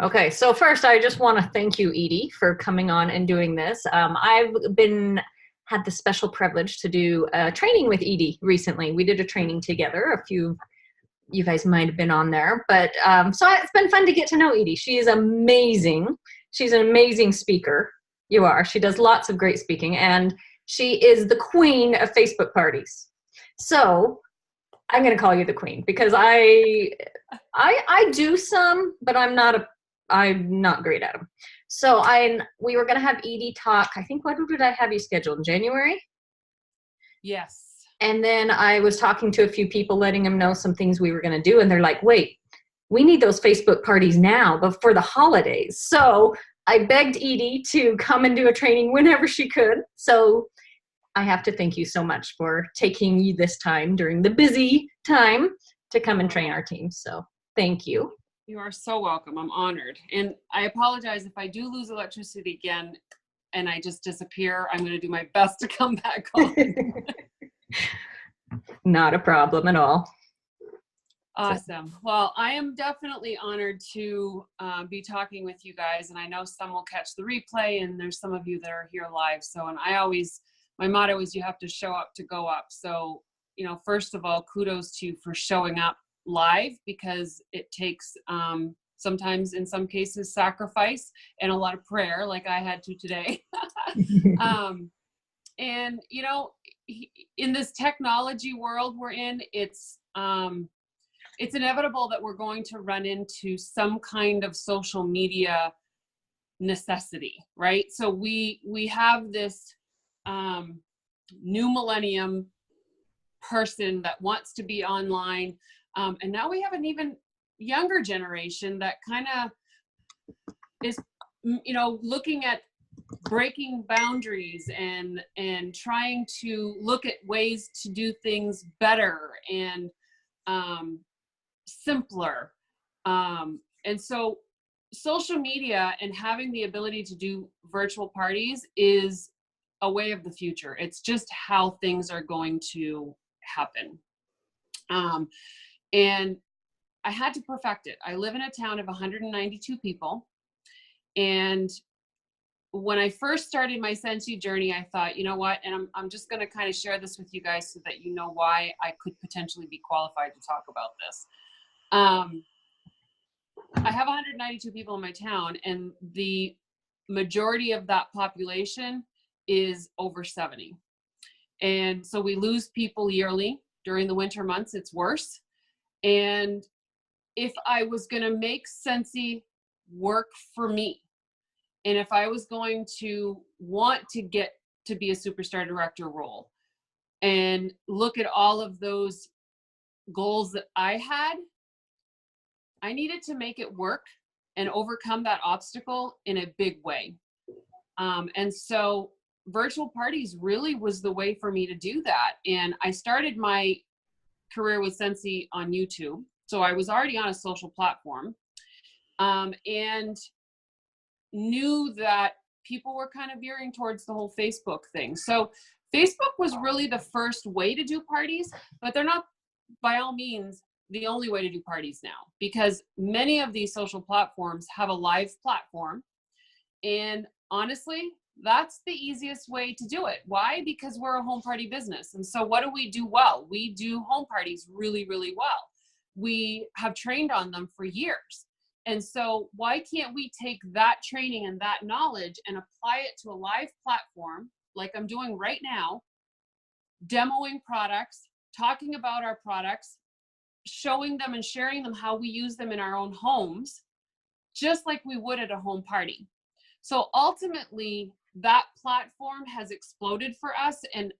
Okay, so first I just want to thank you, Edie, for coming on and doing this. I've been had the special privilege to do a training with Edie recently. We did a training together. A few you guys might have been on there, but so it's been fun to get to know Edie. She is amazing. She's an amazing speaker. You are. She does lots of great speaking, and she is the queen of Facebook parties. So I'm going to call you the queen because I do some, but I'm not great at them. So we were going to have Edie talk. I think what did I have you scheduled in January? Yes. And then I was talking to a few people, letting them know some things we were going to do, and they're like, "Wait, we need those Facebook parties now, but for the holidays." So I begged Edie to come and do a training whenever she could. So I have to thank you so much for taking you this time during the busy time to come and train our team. So thank you. You are so welcome. I'm honored. And I apologize if I do lose electricity again and I just disappear. I'm going to do my best to come back on. Not a problem at all. Awesome. Well, I am definitely honored to be talking with you guys. And I know some will catch the replay and there's some of you that are here live. So, and my motto is you have to show up to go up. So, first of all, kudos to you for showing up live because it takes sometimes in some cases sacrifice and a lot of prayer like I had to today. And in this technology world we're in, it's inevitable that we're going to run into some kind of social media necessity, right? So we have this new millennium person that wants to be online. And now we have an even younger generation that kind of is, looking at breaking boundaries and trying to look at ways to do things better and simpler. And so social media and having the ability to do virtual parties is a way of the future. It's just how things are going to happen. And I had to perfect it. I live in a town of 192 people. And when I first started my Sensi journey, I thought, you know what, and I'm just going to kind of share this with you guys so that you know why I could potentially be qualified to talk about this. I have 192 people in my town, and the majority of that population is over 70. And so we lose people yearly. During the winter months, it's worse. And if I was going to make Sensi work for me, and if I was going to want to get to be a superstar director role and look at all of those goals that I had, I needed to make it work and overcome that obstacle in a big way. And so virtual parties really was the way for me to do that. And I started my career with Sensi on YouTube. So I was already on a social platform, and knew that people were kind of veering towards the whole Facebook thing. So Facebook was really the first way to do parties, but they're not by all means the only way to do parties now, because many of these social platforms have a live platform. And honestly, that's the easiest way to do it. Why? Because we're a home party business. And so what do we do well? We do home parties really, really well. We have trained on them for years. And so why can't we take that training and that knowledge and apply it to a live platform like I'm doing right now, demoing products, talking about our products, showing them and sharing them how we use them in our own homes, just like we would at a home party. So ultimately, that platform has exploded for us. And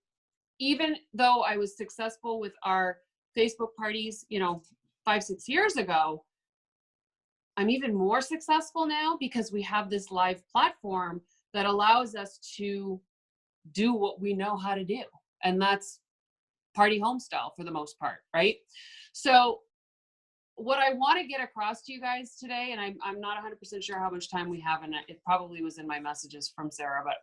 even though I was successful with our Facebook parties, 5-6 years ago, I'm even more successful now because we have this live platform that allows us to do what we know how to do. And that's party home style for the most part, right? So what I want to get across to you guys today, and I'm not 100% sure how much time we have, and it probably was in my messages from Sarah, but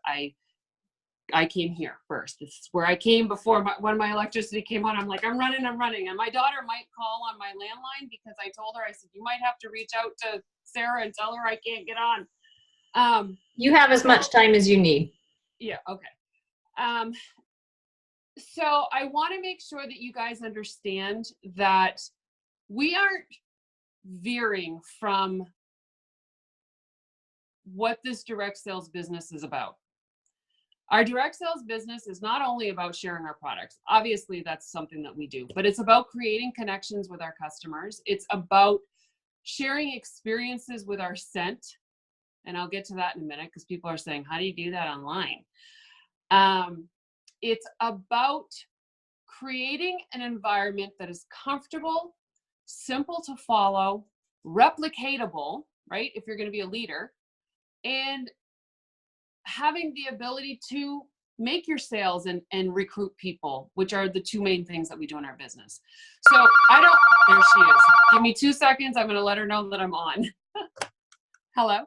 I came here first. This is where I came before when my electricity came on. I'm like, I'm running. And my daughter might call on my landline because I told her, I said, you might have to reach out to Sarah and tell her I can't get on. You have as much time as you need. Yeah, okay. So I want to make sure that you guys understand that we aren't veering from what this direct sales business is about. Our direct sales business is not only about sharing our products. Obviously, that's something that we do, but it's about creating connections with our customers. It's about sharing experiences with our scent. And I'll get to that in a minute because people are saying, how do you do that online? It's about creating an environment that is comfortable, simple to follow, replicatable, right? If you're going to be a leader, and having the ability to make your sales and recruit people, which are the two main things that we do in our business. So there she is. Give me 2 seconds. I'm going to let her know that I'm on. Hello.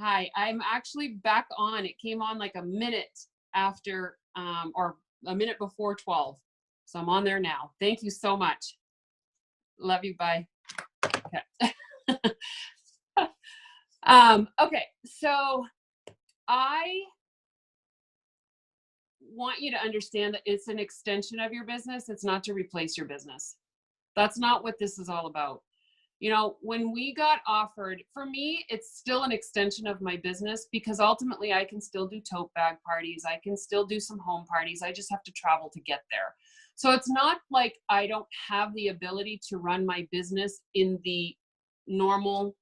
Hi, I'm actually back on. It came on like a minute after, or a minute before 12. So I'm on there now. Thank you so much. Love you. Bye. Okay. Okay. So I want you to understand that it's an extension of your business. It's not to replace your business. That's not what this is all about. You know, when we got offered, for me, it's still an extension of my business because ultimately I can still do tote bag parties. I can still do some home parties. I just have to travel to get there. So it's not like I don't have the ability to run my business in the normal,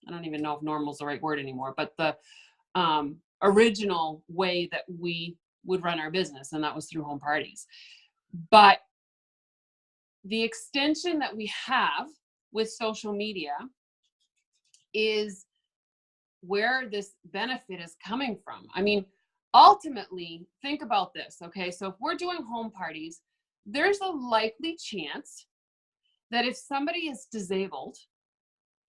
I don't even know if normal is the right word anymore, but the original way that we would run our business, and that was through home parties. But the extension that we have with social media is where this benefit is coming from. I mean, ultimately, think about this, okay? So if we're doing home parties, there's a likely chance that if somebody is disabled,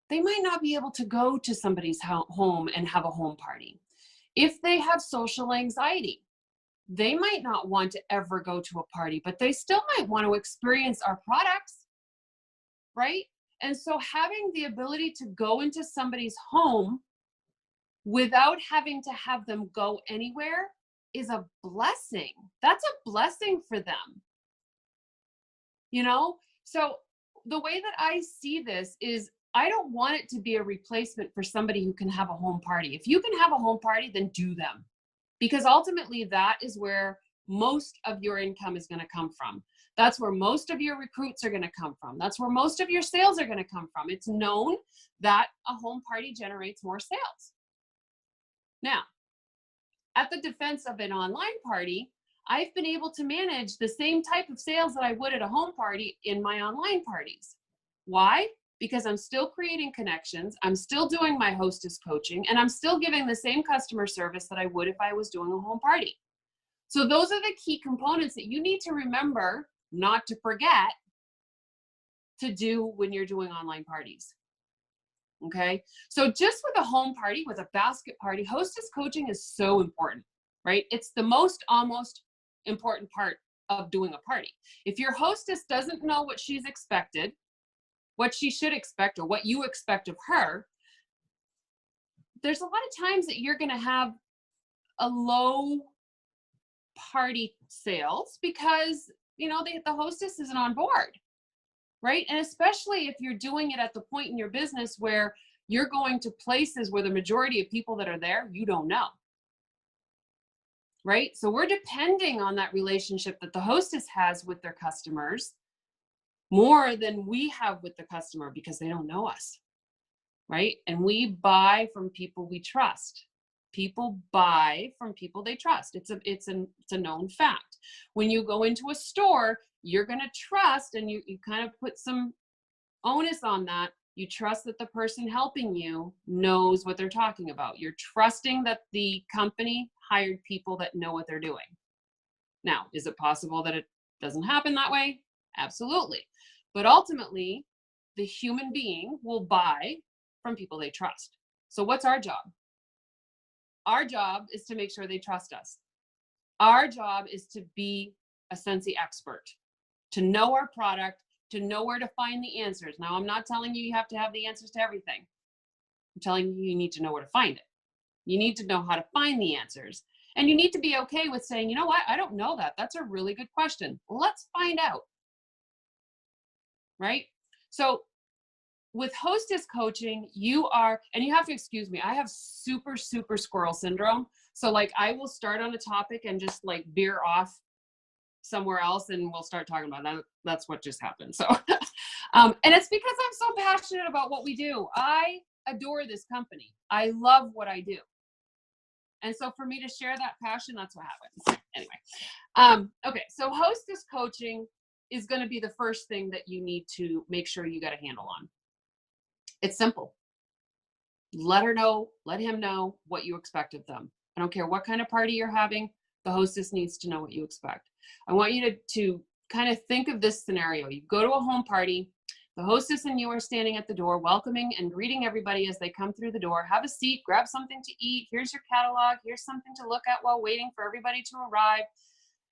they might not be able to go to somebody's home and have a home party. If they have social anxiety, they might not want to ever go to a party, but they still might want to experience our products, right? And so having the ability to go into somebody's home without having to have them go anywhere is a blessing. That's a blessing for them. You know? So the way that I see this is I don't want it to be a replacement for somebody who can have a home party. If you can have a home party, then do them. Because ultimately that is where most of your income is going to come from. That's where most of your recruits are going to come from. That's where most of your sales are going to come from. It's known that a home party generates more sales. Now, at the defense of an online party, I've been able to manage the same type of sales that I would at a home party in my online parties. Why? Because I'm still creating connections, I'm still doing my hostess coaching, and I'm still giving the same customer service that I would if I was doing a home party. So those are the key components that you need to remember not to forget to do when you're doing online parties. Okay? So just with a home party, with a basket party, hostess coaching is so important, right? It's the almost important part of doing a party. If your hostess doesn't know what she's expected, what she should expect, or what you expect of her, there's a lot of times that you're going to have a low party sales because, you know, the hostess isn't on board, right? And especially if you're doing it at the point in your business where you're going to places where the majority of people that are there, you don't know, right? So we're depending on that relationship that the hostess has with their customers more than we have with the customer because they don't know us, right? And we buy from people we trust. People buy from people they trust. It's a known fact. When you go into a store, you're going to trust, and you kind of put some onus on that. You trust that the person helping you knows what they're talking about. You're trusting that the company hired people that know what they're doing. Now, is it possible that it doesn't happen that way? Absolutely. But ultimately, the human being will buy from people they trust. So what's our job? Our job is to make sure they trust us. Our job is to be a Scentsy expert, to know our product, to know where to find the answers. Now, I'm not telling you have to have the answers to everything. I'm telling you, you need to know where to find it. You need to know how to find the answers. And you need to be okay with saying, you know what, I don't know that. That's a really good question. Let's find out. Right? So with hostess coaching, you are, and you have to excuse me, I have super squirrel syndrome. So like I will start on a topic and just like veer off somewhere else and we'll start talking about that. That's what just happened. So, and it's because I'm so passionate about what we do. I adore this company. I love what I do. And so for me to share that passion, that's what happens. Anyway, okay. So hostess coaching is going to be the first thing that you need to make sure you got a handle on. It's simple. Let her know, let him know what you expect of them. I don't care what kind of party you're having. The hostess needs to know what you expect. I want you to kind of think of this scenario. You go to a home party. The hostess and you are standing at the door, welcoming and greeting everybody as they come through the door. Have a seat, grab something to eat. Here's your catalog. Here's something to look at while waiting for everybody to arrive.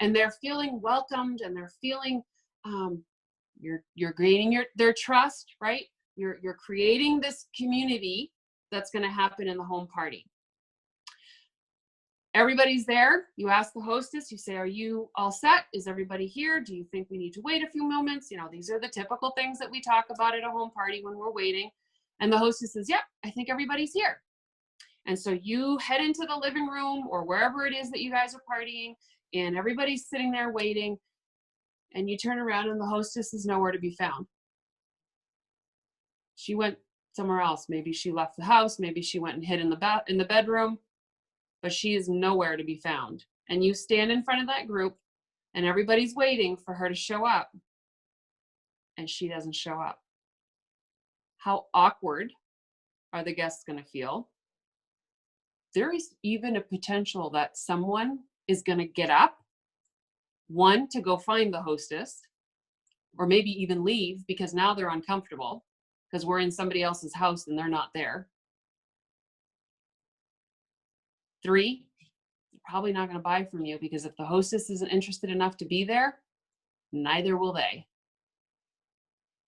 And they're feeling welcomed and they're feeling, you're gaining their trust, right? You're creating this community that's going to happen in the home party. Everybody's there. You ask the hostess, you say, are you all set? Is everybody here? Do you think we need to wait a few moments? You know, these are the typical things that we talk about at a home party when we're waiting. And the hostess says, yep, I think everybody's here. And so you head into the living room or wherever it is that you guys are partying and everybody's sitting there waiting and you turn around and the hostess is nowhere to be found. She went somewhere else. Maybe she left the house. Maybe she went and hid in the bedroom. But she is nowhere to be found. And you stand in front of that group and everybody's waiting for her to show up. And she doesn't show up. How awkward are the guests going to feel? There is even a potential that someone is going to get up, one, to go find the hostess, or maybe even leave because now they're uncomfortable because we're in somebody else's house and they're not there. 3, they're probably not going to buy from you because if the hostess isn't interested enough to be there, neither will they.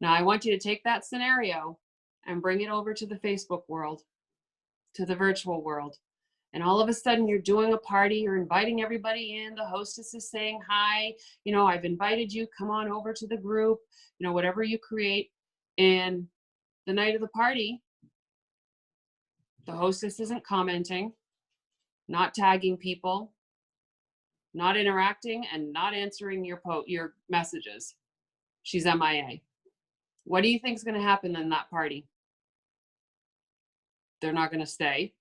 Now, I want you to take that scenario and bring it over to the Facebook world, to the virtual world. And all of a sudden you're doing a party, you're inviting everybody in, the hostess is saying, hi, you know, I've invited you, come on over to the group, you know, whatever you create. And the night of the party, the hostess isn't commenting, not tagging people, not interacting, and not answering your messages. She's MIA. What do you think is going to happen in that party? They're not going to stay.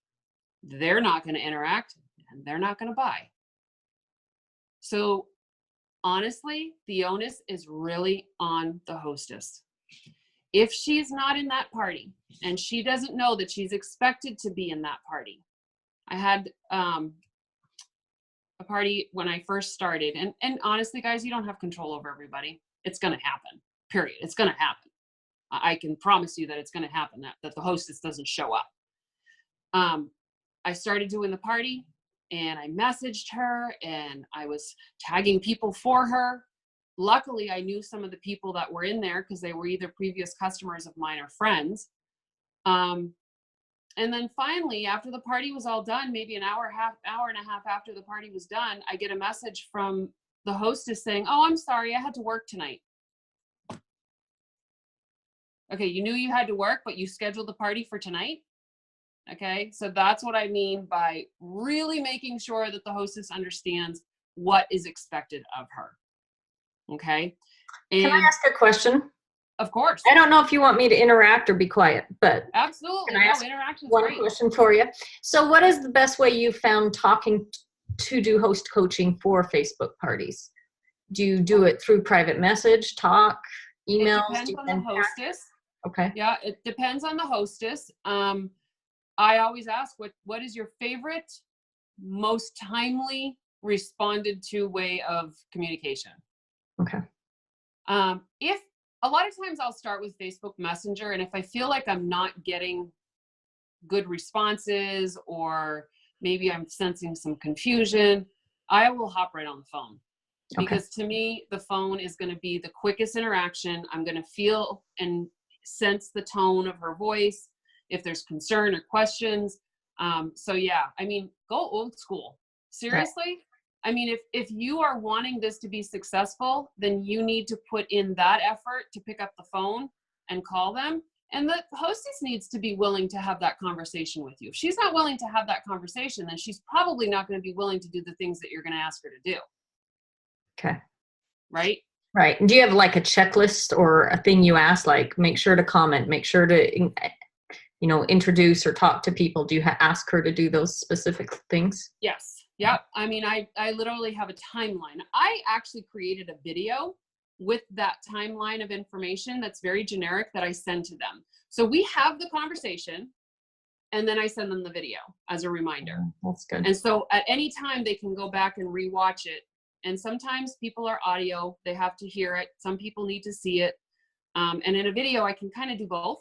They're not going to interact, and they're not going to buy. So honestly, the onus is really on the hostess. If she's not in that party and she doesn't know that she's expected to be in that party. I had a party when I first started, and honestly, guys, you don't have control over everybody. It's going to happen, period. It's going to happen. I can promise you that it's going to happen, that the hostess doesn't show up. I started doing the party and I messaged her and I was tagging people for her. Luckily, I knew some of the people that were in there because they were either previous customers of mine or friends. And then finally, after the party was all done, maybe an hour and a half after the party was done, I get a message from the hostess saying, oh, I'm sorry, I had to work tonight. Okay, you knew you had to work, but you scheduled the party for tonight? Okay, so that's what I mean by really making sure that the hostess understands what is expected of her. Okay? And can I ask a question? Of course. I don't know if you want me to interact or be quiet, but absolutely. Can I ask interaction's one great. question for you? So what is the best way you found talking to do host coaching for Facebook parties? Do you do it through private message, talk, emails? It depends on the hostess. Okay. Yeah, it depends on the hostess. I always ask, what is your favorite, most timely responded to way of communication? Okay. If a lot of times I'll start with Facebook Messenger, and if I feel like I'm not getting good responses or maybe I'm sensing some confusion, I will hop right on the phone. Okay. Because to me, the phone is going to be the quickest interaction. I'm going to feel and sense the tone of her voice, if there's concern or questions. So yeah, I mean, go old school. Seriously. Right. I mean, if you are wanting this to be successful, then you need to put in that effort to pick up the phone and call them. And the hostess needs to be willing to have that conversation with you. If she's not willing to have that conversation, then she's probably not going to be willing to do the things that you're going to ask her to do. Okay. Right? Right. Do you have like a checklist or a thing you ask, like make sure to comment, make sure to, introduce or talk to people? Do you ask her to do those specific things? Yes. Yep. I mean, I literally have a timeline. I actually created a video with that timeline of information that's very generic that I send to them. So we have the conversation and then I send them the video as a reminder. That's good. And so at any time they can go back and rewatch it. And sometimes people are audio, they have to hear it. Some people need to see it. And in a video, I can kind of do both.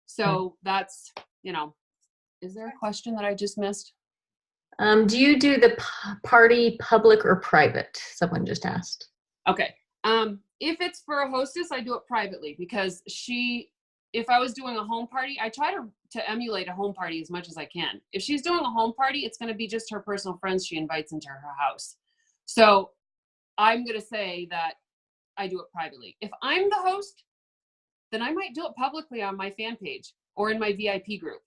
So that's, is there a question that I just missed? Do you do the party public or private? Someone just asked. Okay. If it's for a hostess, I do it privately because if I was doing a home party, I try to emulate a home party as much as I can. If she's doing a home party, it's going to be just her personal friends she invites into her house. So I'm going to say that I do it privately. If I'm the host, then I might do it publicly on my fan page or in my VIP group.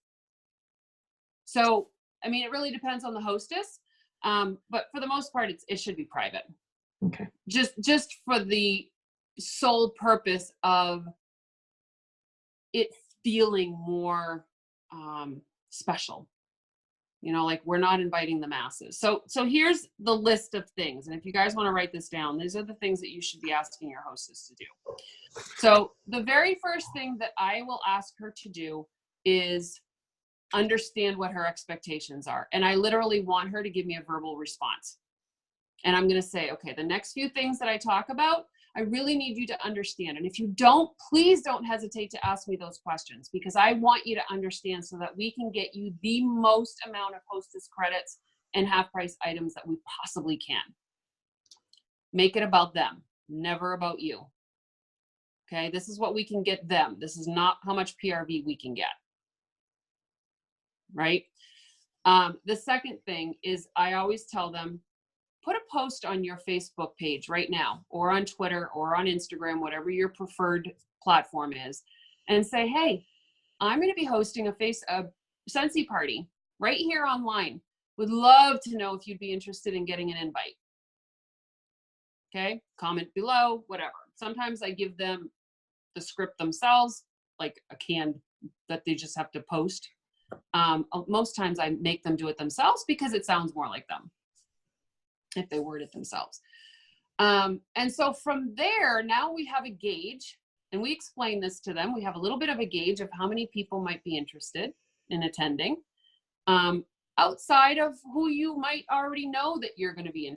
So, I mean, it really depends on the hostess. But for the most part, it should be private. Okay. Just for the sole purpose of it feeling more special. Like we're not inviting the masses. So here's the list of things. And if you guys want to write this down, these are the things that you should be asking your hostess to do. So the very first thing that I will ask her to do is understand what her expectations are. And I literally want her to give me a verbal response. And I'm going to say, okay, the next few things that I talk about, I really need you to understand. And if you don't, please don't hesitate to ask me those questions because I want you to understand so that we can get you the most amount of hostess credits and half price items that we possibly can. Make it about them, never about you. Okay, this is what we can get them. This is not how much PRV we can get. Right? The second thing is I always tell them, put a post on your Facebook page right now, or on Twitter, or on Instagram, whatever your preferred platform is, and say, hey, I'm going to be hosting a Scentsy party right here online. Would love to know if you'd be interested in getting an invite. Okay, comment below, whatever. Sometimes I give them the script themselves, like a canned that they just have to post. Most times I make them do it themselves because it sounds more like them if they word it themselves. And so from there, now we have a gauge, and we explain this to them. We have a little bit of a gauge of how many people might be interested in attending, outside of who you might already know that you're going to be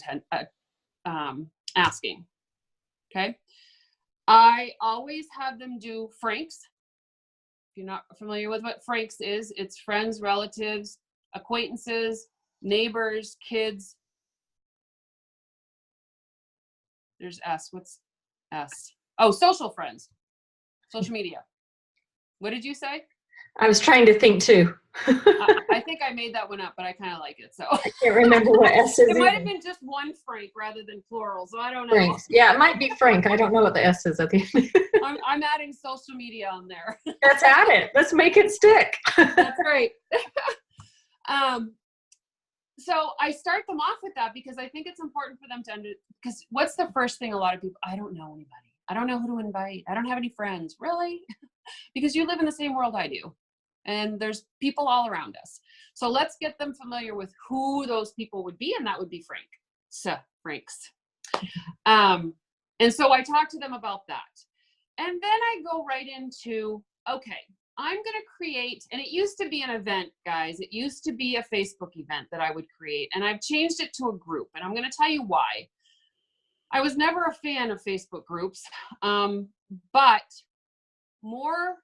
asking. Okay. I always have them do Franks. If you're not familiar with what Franks is, it's friends, relatives, acquaintances, neighbors, kids. There's S. What's S? Oh, social friends. Social media. What did you say? I was trying to think too. I think I made that one up, but I kind of like it. So I can't remember what S is. It might have been just one Frank rather than plural, so I don't know. Franks. Yeah, it might be Frank. I don't know what the S is at the end. I'm adding social media on there. Let's add it. Let's make it stick. That's right. So I start them off with that because I think it's important for them to because what's the first thing a lot of people, I don't know anybody. I don't know who to invite. I don't have any friends. Really? Because you live in the same world I do. And there's people all around us. So let's get them familiar with who those people would be, and that would be Franks. And so I talk to them about that. And then I go right into, okay, I'm going to create, and it used to be an event, guys. It used to be a Facebook event that I would create, and I've changed it to a group, and I'm going to tell you why. I was never a fan of Facebook groups, but more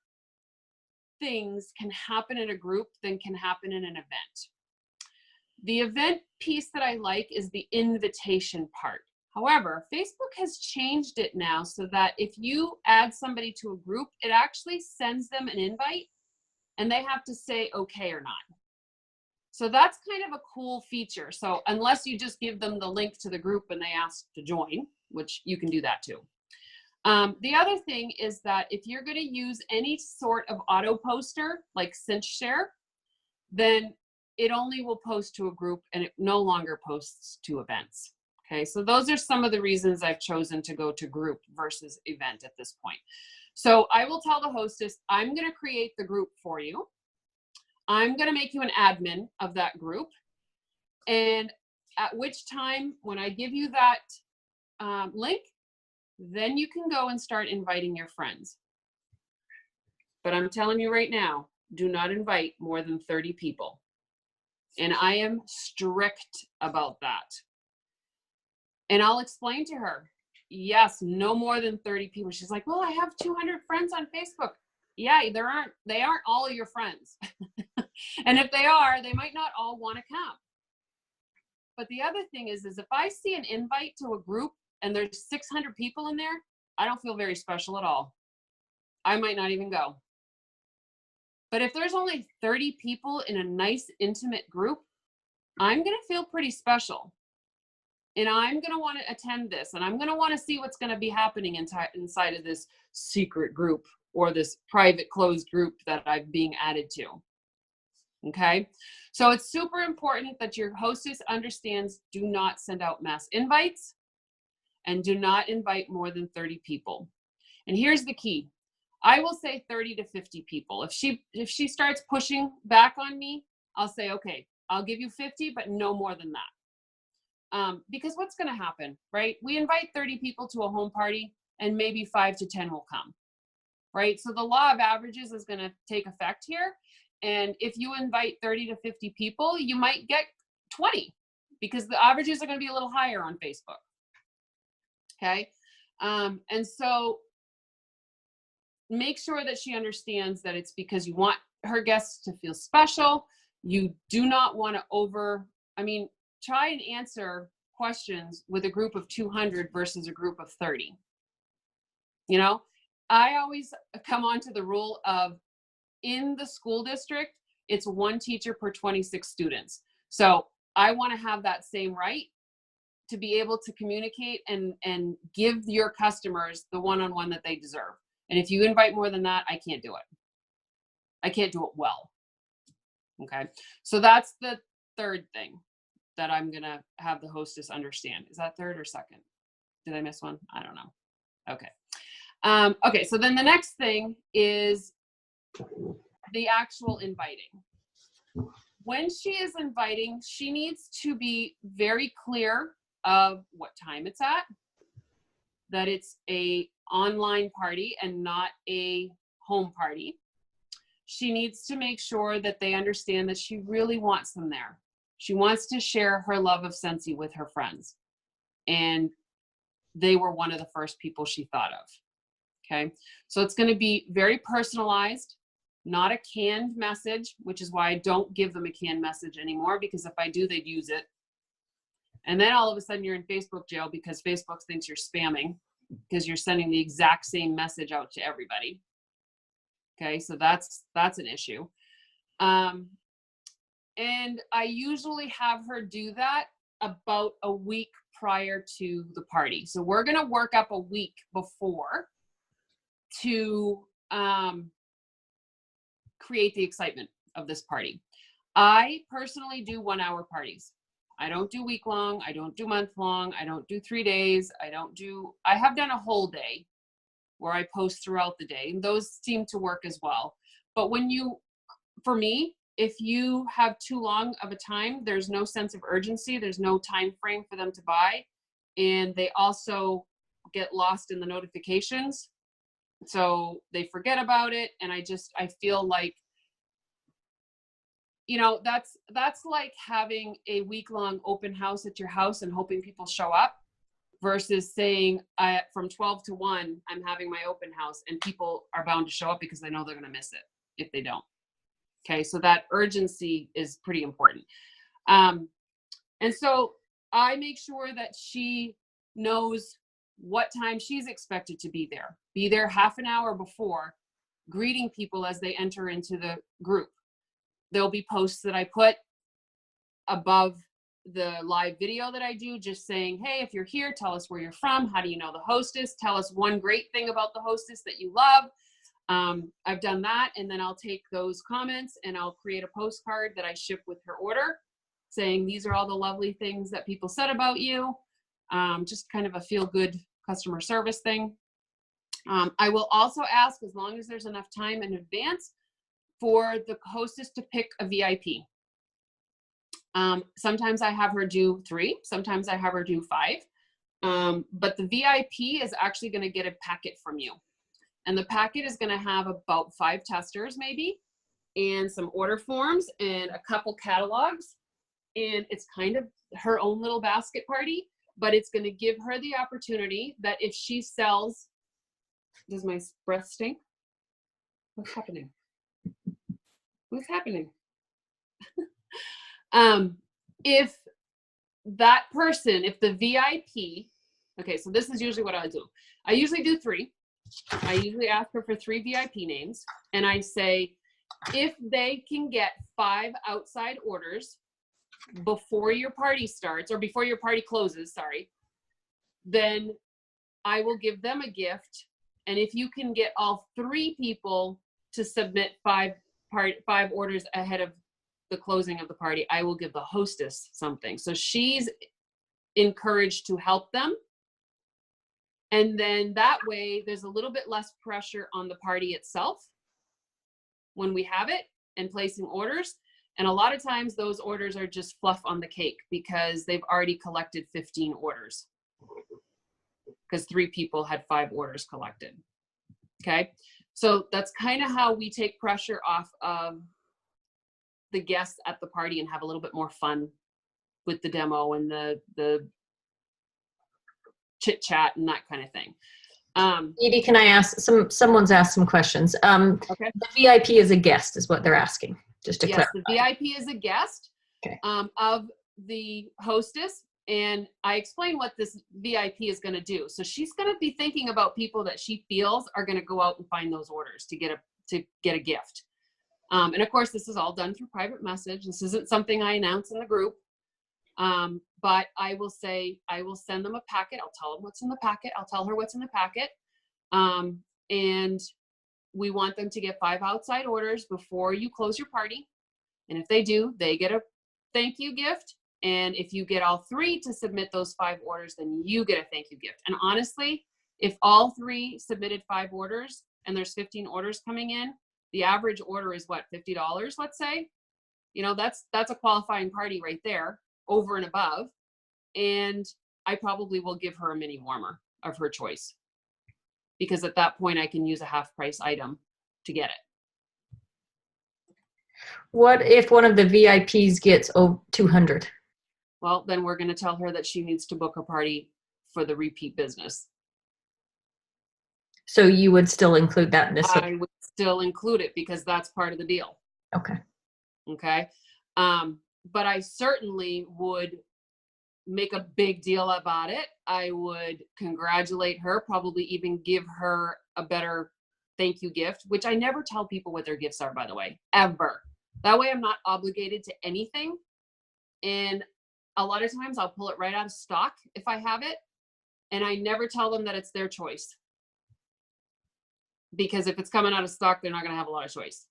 things can happen in a group than can happen in an event. The event piece that I like is the invitation part. However, Facebook has changed it now so that if you add somebody to a group, it actually sends them an invite and they have to say okay or not. So that's kind of a cool feature. So unless you just give them the link to the group and they ask to join, which you can do that too. The other thing is that if you're going to use any sort of auto poster like Cinch Share, then it only will post to a group and it no longer posts to events. Okay, so those are some of the reasons I've chosen to go to group versus event at this point. So I will tell the hostess, I'm going to create the group for you. I'm going to make you an admin of that group. And at which time, when I give you that link, then you can go and start inviting your friends. But I'm telling you right now, do not invite more than 30 people. And I am strict about that. And I'll explain to her, yes, no more than 30 people. She's like, well, I have 200 friends on Facebook. Yeah, they aren't all of your friends. And if they are, they might not all want to come. But the other thing is if I see an invite to a group and there's 600 people in there, I don't feel very special at all. I might not even go. But if there's only 30 people in a nice, intimate group, I'm going to feel pretty special. And I'm going to want to attend this. And I'm going to want to see what's going to be happening inside of this secret group or this private closed group that I'm being added to. Okay? So it's super important that your hostess understands, do not send out mass invites and do not invite more than 30 people. And here's the key. I will say 30 to 50 people. If she starts pushing back on me, I'll say, okay, I'll give you 50, but no more than that. Because what's going to happen, right? We invite 30 people to a home party and maybe 5 to 10 will come, right? So the law of averages is going to take effect here. And if you invite 30 to 50 people, you might get 20 because the averages are going to be a little higher on Facebook. Okay. And so make sure that she understands that it's because you want her guests to feel special. You do not want to try and answer questions with a group of 200 versus a group of 30. You know, I always come on to the rule of in the school district, it's one teacher per 26 students. So I want to have that same right to be able to communicate and give your customers the one-on-one that they deserve. And if you invite more than that, I can't do it. I can't do it well. Okay. So that's the third thing that I'm going to have the hostess understand. Is that third or second? Did I miss one? I don't know. Okay. Okay. So then the next thing is the actual inviting. When she is inviting, she needs to be very clear of what time it's at, that it's a online party and not a home party. She needs to make sure that they understand that she really wants them there. She wants to share her love of Scentsy with her friends. And they were one of the first people she thought of. Okay. So it's going to be very personalized, not a canned message, which is why I don't give them a canned message anymore, because if I do, they'd use it. And then all of a sudden you're in Facebook jail because Facebook thinks you're spamming because you're sending the exact same message out to everybody. Okay, so that's an issue. And I usually have her do that about a week prior to the party. So we're going to work up a week before to create the excitement of this party. I personally do 1 hour parties. I don't do week long. I don't do month long. I don't do 3 days. I have done a whole day where I post throughout the day, and those seem to work as well. But for me, if you have too long of a time, there's no sense of urgency. There's no time frame for them to buy. And they also get lost in the notifications. So they forget about it. And I feel like, you know, that's like having a week-long open house at your house and hoping people show up versus saying from 12 to 1, I'm having my open house and people are bound to show up because they know they're going to miss it if they don't. Okay, so that urgency is pretty important. And so I make sure that she knows what time she's expected to be there. Be there half an hour before, greeting people as they enter into the group. There'll be posts that I put above the live video that I do, just saying, hey, if you're here, tell us where you're from. How do you know the hostess? Tell us one great thing about the hostess that you love. I've done that, and then I'll take those comments and I'll create a postcard that I ship with her order saying, these are all the lovely things that people said about you. Just kind of a feel-good customer service thing. I will also ask, as long as there's enough time in advance, for the hostess to pick a VIP. Sometimes I have her do 3, sometimes I have her do 5. But the VIP is actually going to get a packet from you. And the packet is going to have about 5 testers maybe, and some order forms and a couple catalogs. And it's kind of her own little basket party, but it's going to give her the opportunity that if she sells, does my breath stink? What's happening? What's happening? If that person, if the VIP, okay, so this is usually what I do. I usually do 3. I usually ask her for 3 VIP names, and I say, if they can get 5 outside orders before your party starts, or before your party closes, sorry, then I will give them a gift. And if you can get all 3 people to submit 5 orders ahead of the closing of the party, I will give the hostess something. So she's encouraged to help them. And then that way there's a little bit less pressure on the party itself when we have it and placing orders. And a lot of times those orders are just fluff on the cake because they've already collected 15 orders because 3 people had 5 orders collected. Okay. So that's kind of how we take pressure off of the guests at the party and have a little bit more fun with the demo and the chit chat and that kind of thing. Edie, can I ask someone's asked some questions. Okay. The VIP is a guest is what they're asking, just to clarify. Yes, the VIP is a guest, okay, of the hostess. And I explain what this VIP is going to do. So she's going to be thinking about people that she feels are going to go out and find those orders to get a gift. And of course, this is all done through private message. This isn't something I announce in the group. But I will say, I will send them a packet. I'll tell them what's in the packet. I'll tell her what's in the packet. And we want them to get 5 outside orders before you close your party. And if they do, they get a thank you gift. And if you get all 3 to submit those 5 orders, then you get a thank you gift. And honestly, if all 3 submitted 5 orders and there's 15 orders coming in, the average order is what, $50, let's say? You know, that's a qualifying party right there, over and above. And I probably will give her a mini warmer of her choice, because at that point I can use a half price item to get it. What if one of the VIPs gets 200? Well, then we're going to tell her that she needs to book a party for the repeat business. So you would still include that in this? I would still include it because that's part of the deal. Okay. Okay. But I certainly would make a big deal about it. I would congratulate her, probably even give her a better thank you gift, which I never tell people what their gifts are, by the way, ever. That way I'm not obligated to anything. And a lot of times I'll pull it right out of stock if I have it. And I never tell them that it's their choice. Because if it's coming out of stock, they're not going to have a lot of choice.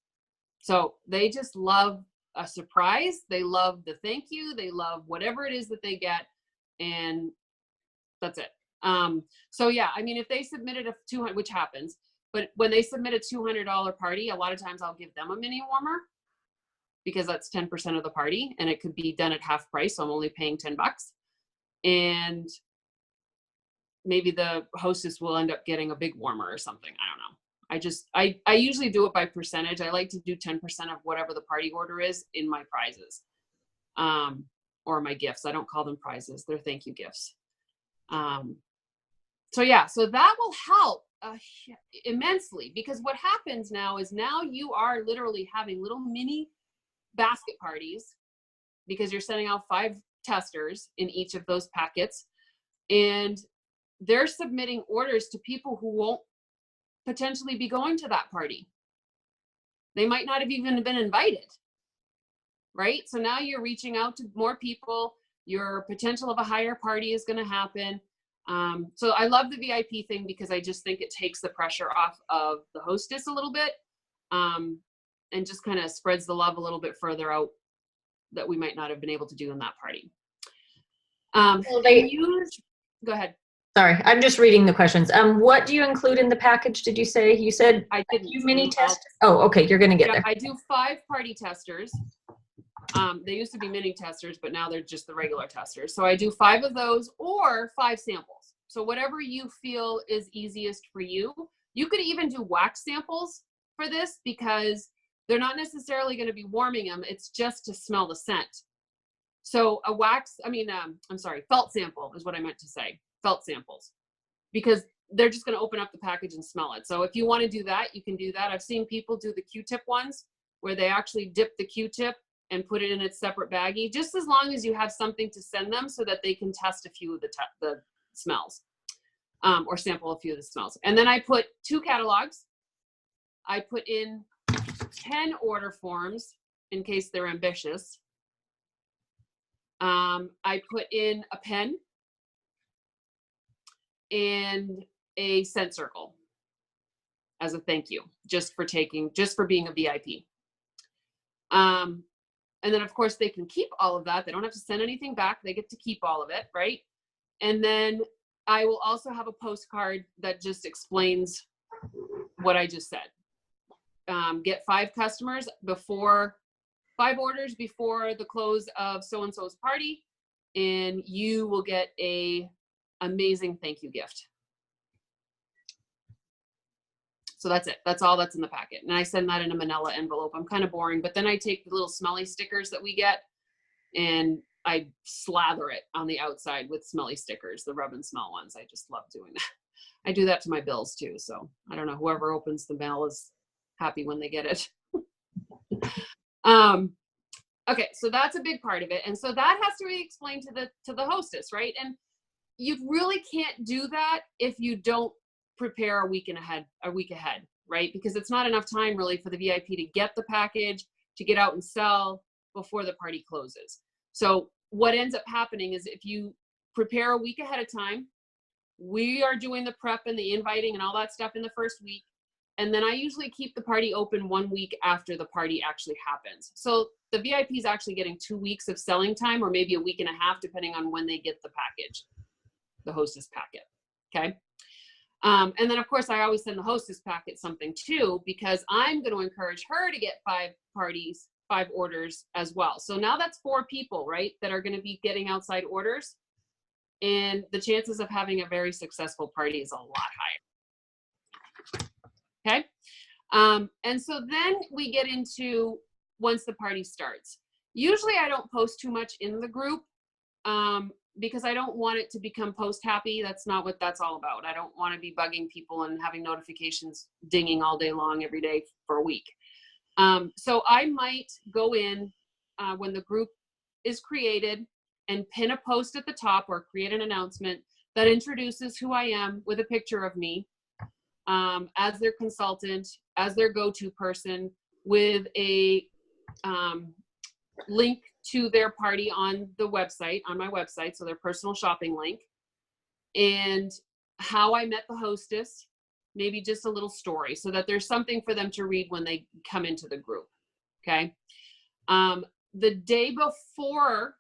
So they just love a surprise. They love the thank you. They love whatever it is that they get. And that's it. So yeah, I mean, if they submitted a 200, which happens, but when they submit a $200 party, a lot of times I'll give them a mini warmer because that's 10% of the party and it could be done at half price. So I'm only paying $10. And maybe the hostess will end up getting a big warmer or something. I don't know. I usually do it by percentage. I like to do 10% of whatever the party order is in my prizes, or my gifts. I don't call them prizes. They're thank you gifts. So yeah, so that will help immensely, because what happens now is now you are literally having little mini basket parties because you're sending out 5 testers in each of those packets, and they're submitting orders to people who won't potentially be going to that party. They might not have even been invited, right? So now you're reaching out to more people. Your potential of a higher party is going to happen. So I love the VIP thing because I just think it takes the pressure off of the hostess a little bit, and just kind of spreads the love a little bit further out that we might not have been able to do in that party. Go ahead. Sorry, I'm just reading the questions. What do you include in the package? Did you say? You said I didn't. You mini test. Oh, okay. You're going to get there. I do 5 party testers. They used to be mini testers, but now they're just the regular testers. So I do 5 of those or 5 samples. So whatever you feel is easiest for you. You could even do wax samples for this because they're not necessarily going to be warming them. It's just to smell the scent. So a felt sample is what I meant to say. Felt samples, because they're just going to open up the package and smell it. So if you want to do that, you can do that. I've seen people do the Q-tip ones where they actually dip the Q-tip and put it in its separate baggie, just as long as you have something to send them so that they can test a few of the smells, or sample a few of the smells. And then I put 2 catalogs. I put in 10 order forms in case they're ambitious. I put in a pen and a scent circle as a thank you, just for being a VIP. And then of course they can keep all of that. They don't have to send anything back. They get to keep all of it, right? And then I will also have a postcard that just explains what I just said. Get 5 customers before 5 orders before the close of so-and-so's party, and you will get a amazing thank you gift. So that's it. That's all that's in the packet. And I send that in a manila envelope. I'm kind of boring, but then I take the little smelly stickers that we get and I slather it on the outside with smelly stickers, the rub and smell ones. I just love doing that. I do that to my bills too. So I don't know, whoever opens the mail is happy when they get it. Okay, so that's a big part of it. And so that has to be explained to the hostess, right? And you really can't do that if you don't prepare a week ahead, right? Because it's not enough time really for the VIP to get the package, to get out and sell before the party closes. So what ends up happening is if you prepare a week ahead of time, we are doing the prep and the inviting and all that stuff in the first week. And then I usually keep the party open 1 week after the party actually happens. So the VIP is actually getting 2 weeks of selling time, or maybe a week and a half, depending on when they get the package, the hostess packet. Okay. And then of course I always send the hostess packet something too, because I'm going to encourage her to get 5 orders as well. So now that's 4 people, right, that are going to be getting outside orders. And the chances of having a very successful party is a lot higher. Okay. And so then we get into once the party starts. Usually I don't post too much in the group because I don't want it to become post happy. That's not what that's all about. I don't want to be bugging people and having notifications dinging all day long every day for a week. So I might go in when the group is created and pin a post at the top or create an announcement that introduces who I am with a picture of me as their consultant, as their go-to person, with a link to their party on the website, on my website, so their personal shopping link, and how I met the hostess, maybe just a little story so that there's something for them to read when they come into the group. Okay. The day before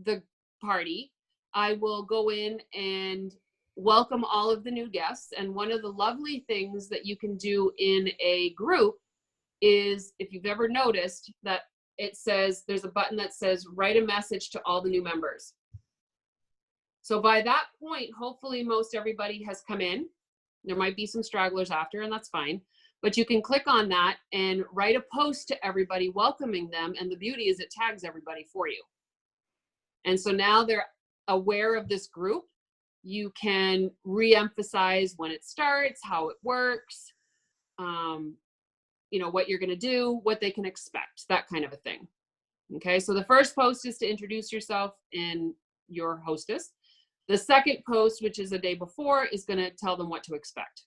the party, I will go in and welcome all of the new guests. And one of the lovely things that you can do in a group is, if you've ever noticed, that it says, there's a button that says write a message to all the new members. So by that point, hopefully most everybody has come in. There might be some stragglers after, and that's fine. But you can click on that and write a post to everybody welcoming them. And the beauty is it tags everybody for you. And so now they're aware of this group. You can re-emphasize when it starts, how it works, you know, what you're going to do, what they can expect, that kind of a thing. Okay, so the first post is to introduce yourself and your hostess. The second post, which is a day before, is going to tell them what to expect.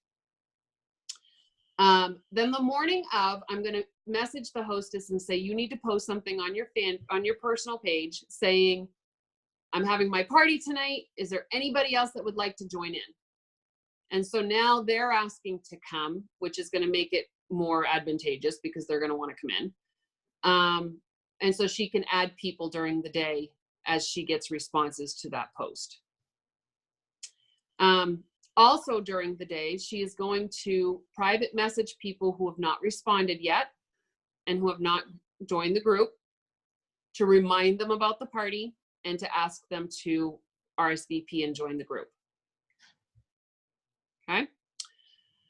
Then the morning of, I'm going to message the hostess and say, you need to post something on your personal page saying, I'm having my party tonight. Is there anybody else that would like to join in? And so now they're asking to come, which is going to make it more advantageous because they're going to want to come in. And so she can add people during the day as she gets responses to that post. Also during the day, she is going to private message people who have not responded yet and who have not joined the group to remind them about the party and to ask them to RSVP and join the group. Okay.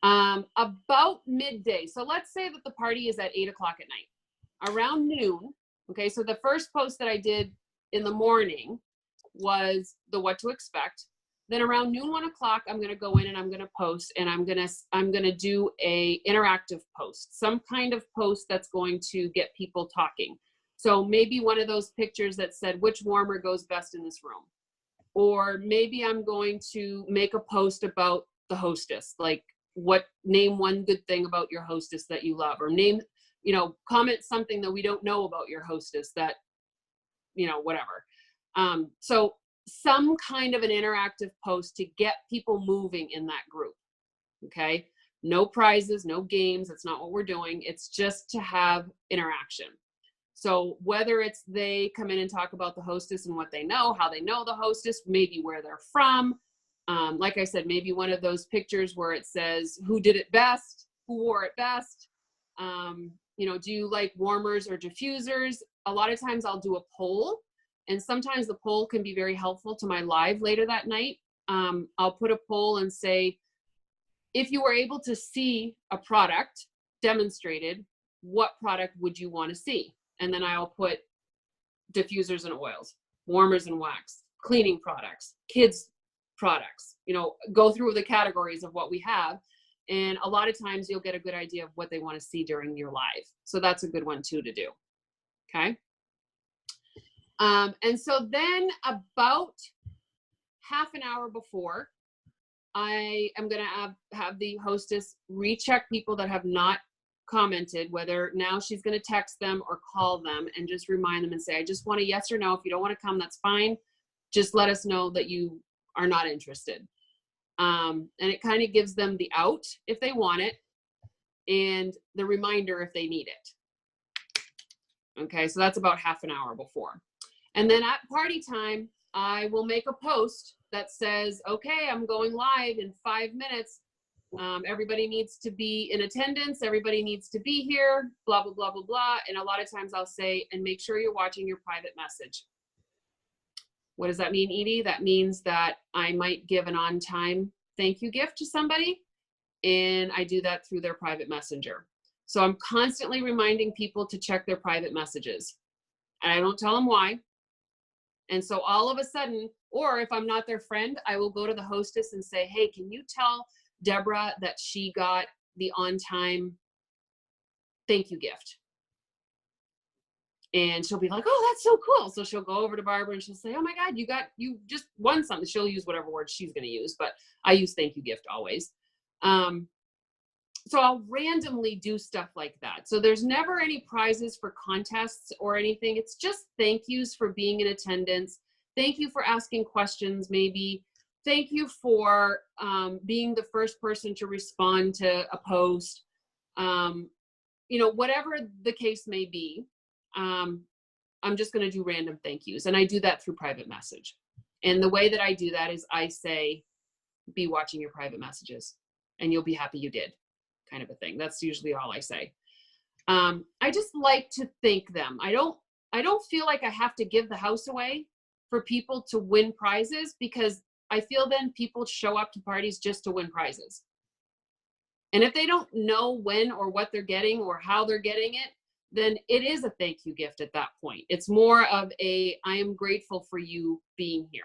About midday. So let's say that the party is at 8 o'clock at night. Around noon, okay, so the first post that I did in the morning was the what to expect. Then around noon, 1 o'clock, I'm going to go in and I'm going to post, and I'm going to do a interactive post, some kind of post that's going to get people talking. So maybe one of those pictures that said, which warmer goes best in this room? Or maybe I'm going to make a post about the hostess, like name one good thing about your hostess that you love, or comment something that we don't know about your hostess that, whatever. So some kind of an interactive post to get people moving in that group. Okay. No prizes, no games. That's not what we're doing. It's just to have interaction. So whether it's they come in and talk about the hostess and what they know, how they know the hostess, maybe where they're from. Like I said, maybe one of those pictures where it says who did it best, who wore it best. Do you like warmers or diffusers? A lot of times I'll do a poll, and sometimes the poll can be very helpful to my live later that night. I'll put a poll and say, if you were able to see a product demonstrated, what product would you want to see? And then I'll put diffusers and oils, warmers and wax, cleaning products, kids products, go through the categories of what we have. And a lot of times you'll get a good idea of what they want to see during your live. So that's a good one too to do. Okay. And so then about half an hour before, I am going to have the hostess recheck people that have not commented, whether now she's going to text them or call them and just remind them and say, I just want a yes or no. If you don't want to come, that's fine. Just let us know that you are not interested. And it kind of gives them the out if they want it and the reminder if they need it. Okay, so that's about half an hour before. And then at party time, I will make a post that says, okay, I'm going live in 5 minutes. Everybody needs to be in attendance. Everybody needs to be here, blah, blah, blah, blah, blah. And a lot of times I'll say, and make sure you're watching your private message. What does that mean, Edie? That means that I might give an on-time thank you gift to somebody, and I do that through their private messenger. So I'm constantly reminding people to check their private messages, and I don't tell them why. And so all of a sudden, or if I'm not their friend, I will go to the hostess and say, hey, can you tell Deborah that she got the on-time thank you gift? And she'll be like, oh, that's so cool. So she'll go over to Barbara and she'll say, oh my God, you just won something. She'll use whatever word she's going to use, but I use thank you gift always. So I'll randomly do stuff like that. So there's never any prizes for contests or anything. It's just thank yous for being in attendance. Thank you for asking questions, maybe. Thank you for being the first person to respond to a post. Whatever the case may be. I'm just going to do random thank yous. And I do that through private message. And the way that I do that is I say, be watching your private messages and you'll be happy you did, kind of a thing. That's usually all I say. I just like to thank them. I don't feel like I have to give the house away for people to win prizes, because I feel then people show up to parties just to win prizes. And if they don't know when or what they're getting or how they're getting it, then it is a thank you gift at that point. It's more of I am grateful for you being here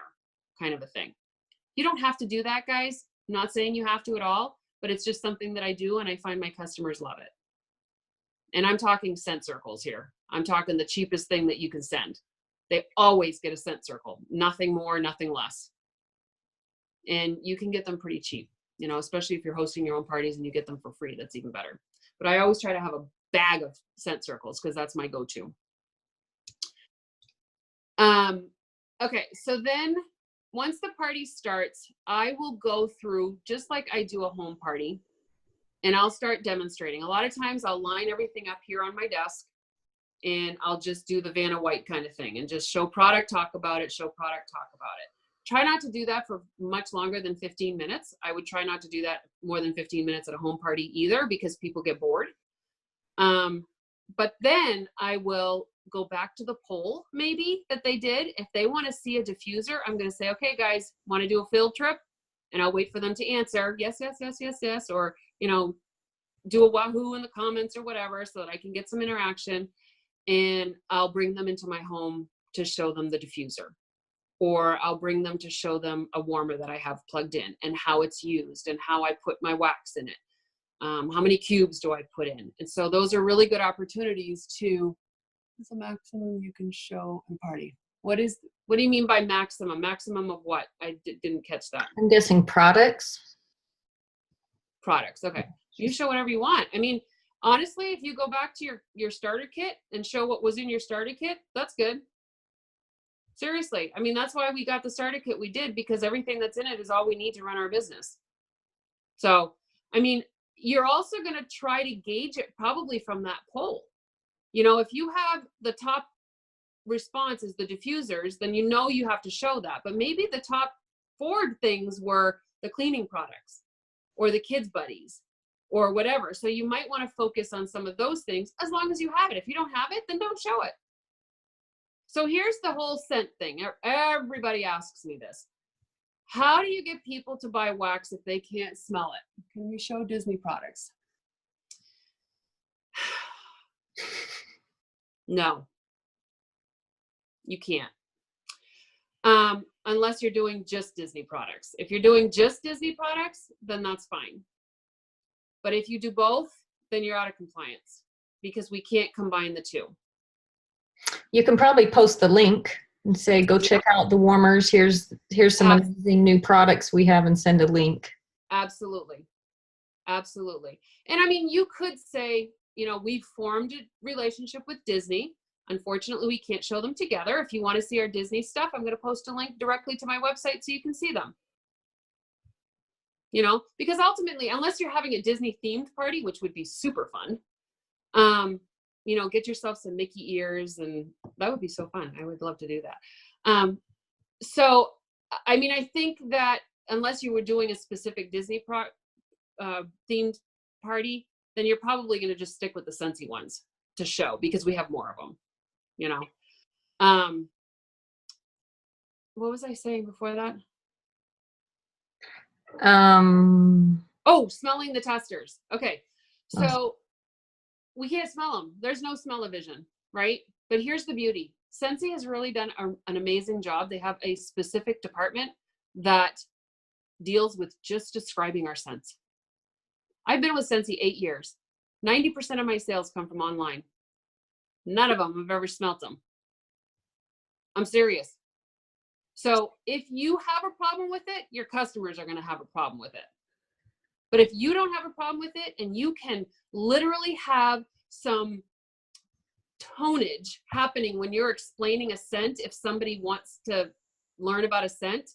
kind of a thing. You don't have to do that, guys. I'm not saying you have to at all, but it's just something that I do and I find my customers love it. And I'm talking scent circles here. I'm talking the cheapest thing that you can send. They always get a scent circle, nothing more, nothing less. And you can get them pretty cheap, you know, especially if you're hosting your own parties and you get them for free, that's even better. But I always try to have a bag of scent circles because that's my go-to. Okay, so then once the party starts, I will go through just like I do a home party, and I'll start demonstrating. A lot of times I'll line everything up here on my desk, and I'll just do the Vanna White kind of thing and just show product, talk about it, show product, talk about it. Try not to do that for much longer than 15 minutes. I would try not to do that more than 15 minutes at a home party either, because people get bored. But then I will go back to the poll maybe that they did. If they want to see a diffuser, I'm going to say, okay, guys, want to do a field trip? And I'll wait for them to answer yes, yes, yes, yes, yes, or, you know, do a wahoo in the comments or whatever so that I can get some interaction. And I'll bring them into my home to show them the diffuser. Or I'll bring them to show them a warmer that I have plugged in and how it's used and how I put my wax in it. How many cubes do I put in? And so those are really good opportunities to, what's the maximum you can show and party? What do you mean by maximum? Maximum of what? I didn't catch that. I'm guessing products. Products, okay. You show whatever you want. I mean, honestly, if you go back to your starter kit and show what was in your starter kit, that's good. Seriously. I mean, that's why we got the starter kit we did, because everything that's in it is all we need to run our business. So, I mean, you're also going to try to gauge it probably from that poll. You know, if you have the top response is the diffusers, then you know you have to show that. But maybe the top 4 things were the cleaning products or the kids' buddies or whatever. So you might want to focus on some of those things as long as you have it. If you don't have it, then don't show it. So here's the whole scent thing. Everybody asks me this. How do you get people to buy wax if they can't smell it? Can you show Disney products? No, you can't. Unless you're doing just Disney products. If you're doing just Disney products, then that's fine. But if you do both, then you're out of compliance because we can't combine the two. You can probably post the link and say, go check out the warmers. Here's some amazing new products we have, and send a link. Absolutely. Absolutely. And I mean, you could say, you know, we've formed a relationship with Disney. Unfortunately, we can't show them together. If you want to see our Disney stuff, I'm going to post a link directly to my website so you can see them. You know, because ultimately, unless you're having a Disney themed party, which would be super fun, you know, get yourself some Mickey ears, and that would be so fun. I would love to do that. So, I mean, I think that unless you were doing a specific Disney themed party, then you're probably going to just stick with the Scentsy ones to show, because we have more of them, you know. What was I saying before that? Oh, smelling the testers. Okay. So we can't smell them. There's no smell-o-vision, right? But here's the beauty. Scentsy has really done an amazing job. They have a specific department that deals with just describing our scents. I've been with Scentsy 8 years. 90% of my sales come from online. None of them have ever smelt them. I'm serious. So if you have a problem with it, your customers are going to have a problem with it. But if you don't have a problem with it, and you can literally have some tonnage happening when you're explaining a scent, if somebody wants to learn about a scent,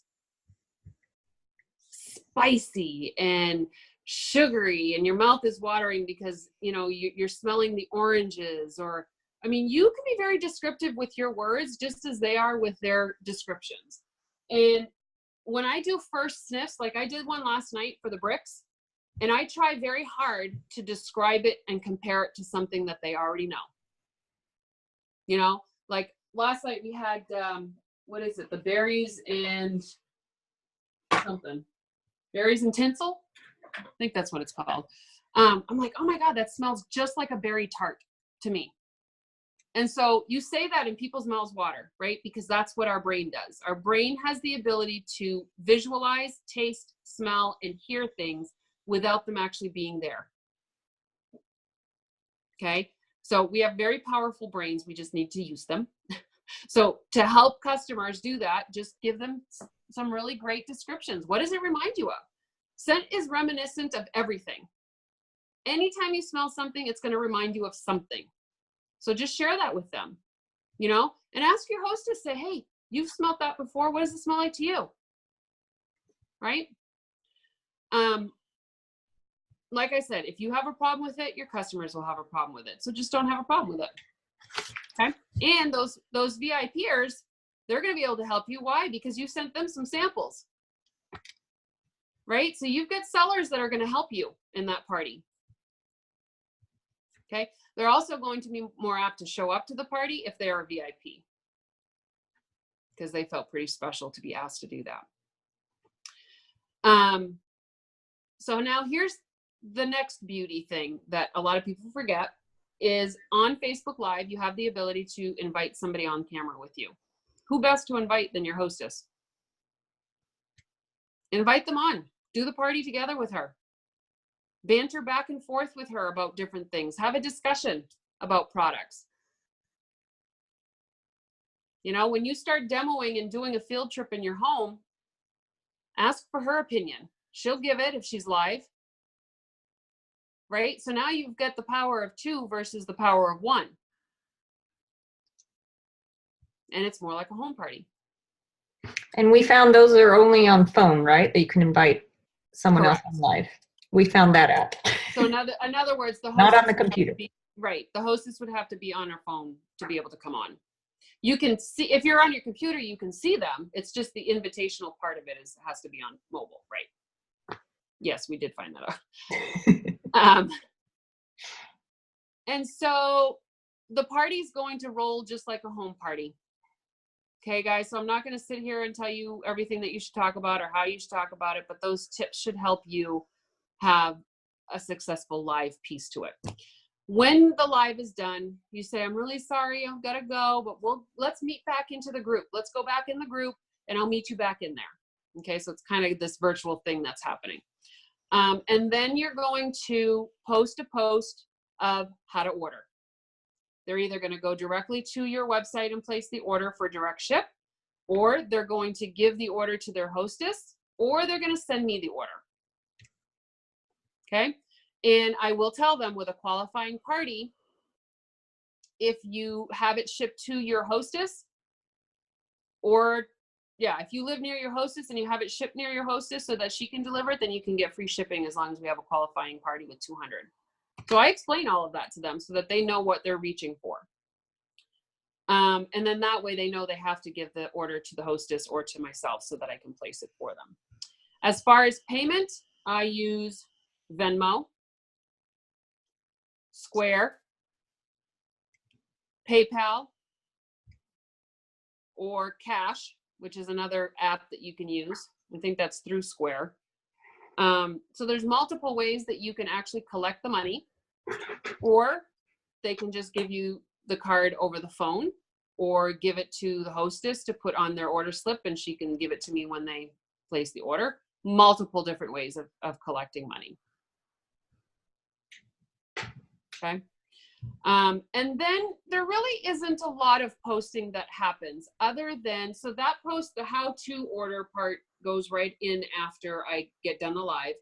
spicy and sugary, and your mouth is watering because, you know, you're smelling the oranges, or, I mean, you can be very descriptive with your words just as they are with their descriptions. And when I do first sniffs, like I did one last night for the bricks, and I try very hard to describe it and compare it to something that they already know. You know, like last night we had, what is it? The berries and something. Berries and tinsel? I think that's what it's called. I'm like, oh my God, that smells just like a berry tart to me. And so you say that and people's mouths water, right? Because that's what our brain does. Our brain has the ability to visualize, taste, smell, and hear things without them actually being there. Okay. So we have very powerful brains. We just need to use them. So to help customers do that, just give them some really great descriptions. What does it remind you of? Scent is reminiscent of everything. Anytime you smell something, it's going to remind you of something. So just share that with them, you know, and ask your hostess, say, hey, you've smelled that before. What does it smell like to you? Right? Like I said, if you have a problem with it, your customers will have a problem with it. So just don't have a problem with it. Okay. And those VIPers, they're going to be able to help you. Why? Because you sent them some samples. Right? So you've got sellers that are going to help you in that party. Okay. They're also going to be more apt to show up to the party if they are a VIP, because they felt pretty special to be asked to do that. So now here's the next beauty thing that a lot of people forget is on Facebook Live, you have the ability to invite somebody on camera with you. Who best to invite than your hostess? Invite them on. Do the party together with her. Banter back and forth with her about different things. Have a discussion about products. You know, when you start demoing and doing a field trip in your home, ask for her opinion. She'll give it if she's live. Right? So now you've got the power of 2 versus the power of 1. And it's more like a home party. And we found those are only on phone, right? That you can invite someone Correct. else on live. We found that out. So in other words, the not on the hostess computer. Right. The hostess would have to be on her phone to be able to come on. You can see, if you're on your computer, you can see them. It's just the invitational part of it has to be on mobile, right? Yes, we did find that out. And so the party's going to roll just like a home party. Okay, guys, so I'm not going to sit here and tell you everything that you should talk about or how you should talk about it, but those tips should help you have a successful live piece to it. When the live is done, you say, I'm really sorry, I've got to go, but let's meet back into the group. Let's go back in the group and I'll meet you back in there. Okay, so it's kind of this virtual thing that's happening. And then you're going to post a post of how to order. They're either going to go directly to your website and place the order for direct ship, or they're going to give the order to their hostess, or they're going to send me the order. Okay. And I will tell them with a qualifying party, if you have it shipped to your hostess, or if you live near your hostess and you have it shipped near your hostess so that she can deliver it, then you can get free shipping as long as we have a qualifying party with 200. So I explain all of that to them so that they know what they're reaching for. And then that way they know they have to give the order to the hostess or to myself so that I can place it for them. As far as payment, I use Venmo, Square, PayPal, or Cash, which is another app that you can use. I think that's through Square. So there's multiple ways that you can actually collect the money, or they can just give you the card over the phone or give it to the hostess to put on their order slip and she can give it to me when they place the order. Multiple different ways of collecting money. Okay. And then there really isn't a lot of posting that happens other than, so that post, the how to order part goes right in after I get done the live.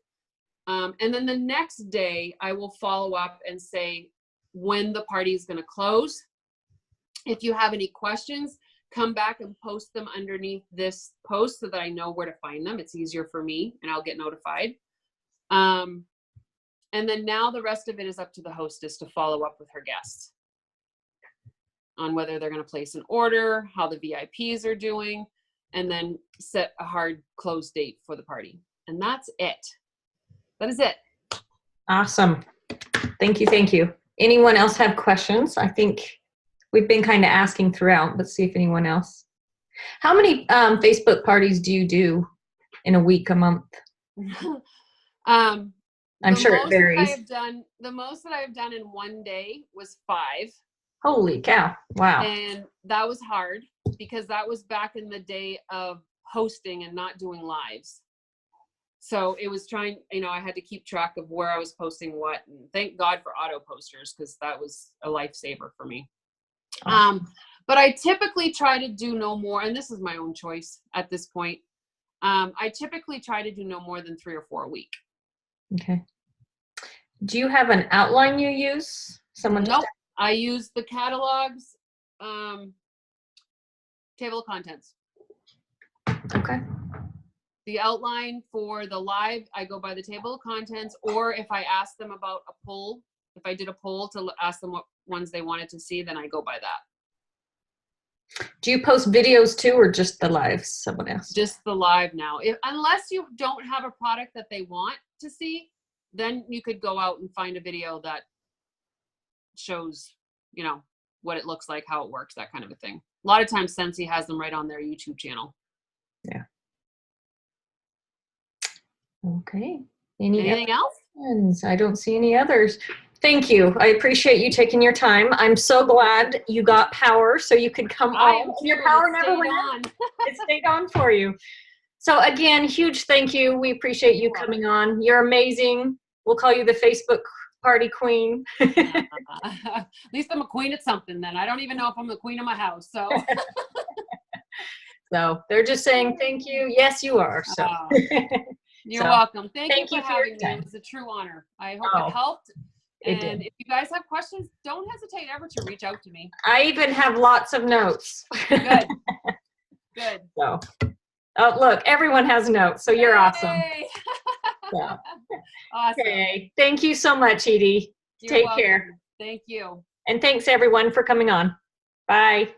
And then the next day I will follow up and say when the party is going to close. If you have any questions, come back and post them underneath this post so that I know where to find them. It's easier for me and I'll get notified. And then now the rest of it is up to the hostess to follow up with her guests on whether they're going to place an order, how the VIPs are doing, and then set a hard close date for the party. And that's it. That is it. Awesome. Thank you. Thank you. Anyone else have questions? I think we've been kind of asking throughout. Let's see if anyone else. How many Facebook parties do you do in a week, a month? I'm sure it varies. The most that I've done in one day was 5. Holy cow. Wow. And that was hard because that was back in the day of hosting and not doing lives. So it was trying, I had to keep track of where I was posting what, and thank God for auto posters, because that was a lifesaver for me. But I typically try to do no more, and this is my own choice at this point. I typically try to do no more than 3 or 4 a week. Okay. Do you have an outline you use? Nope. I use the catalogs, table of contents. Okay. The outline for the live, I go by the table of contents, or if I ask them about a poll, if I did a poll to ask them what ones they wanted to see, then I go by that. Do you post videos too, or just the lives? Someone asked. Just the live now. Unless you don't have a product that they want to see, then you could go out and find a video that shows, what it looks like, how it works, that kind of a thing. A lot of times Scentsy has them right on their YouTube channel. Yeah. Okay. Anything else? I don't see any others. Thank you. I appreciate you taking your time. I'm so glad you got power so you could come on. Your power never went on. It stayed on for you. So again, huge thank you. We appreciate you coming on. You're amazing. We'll call you the Facebook party queen. At least I'm a queen at something then. I don't even know if I'm the queen of my house. So so they're just saying thank you. Yes, you are. So you're welcome. Thank you for having me. Time. It was a true honor. I hope it helped. And if you guys have questions, don't hesitate ever to reach out to me. I even have lots of notes. Good. Good. So, oh, look, everyone has notes, so you're awesome. So. Awesome. Okay. Thank you so much, Edie. Take care. Thank you. And thanks everyone for coming on. Bye.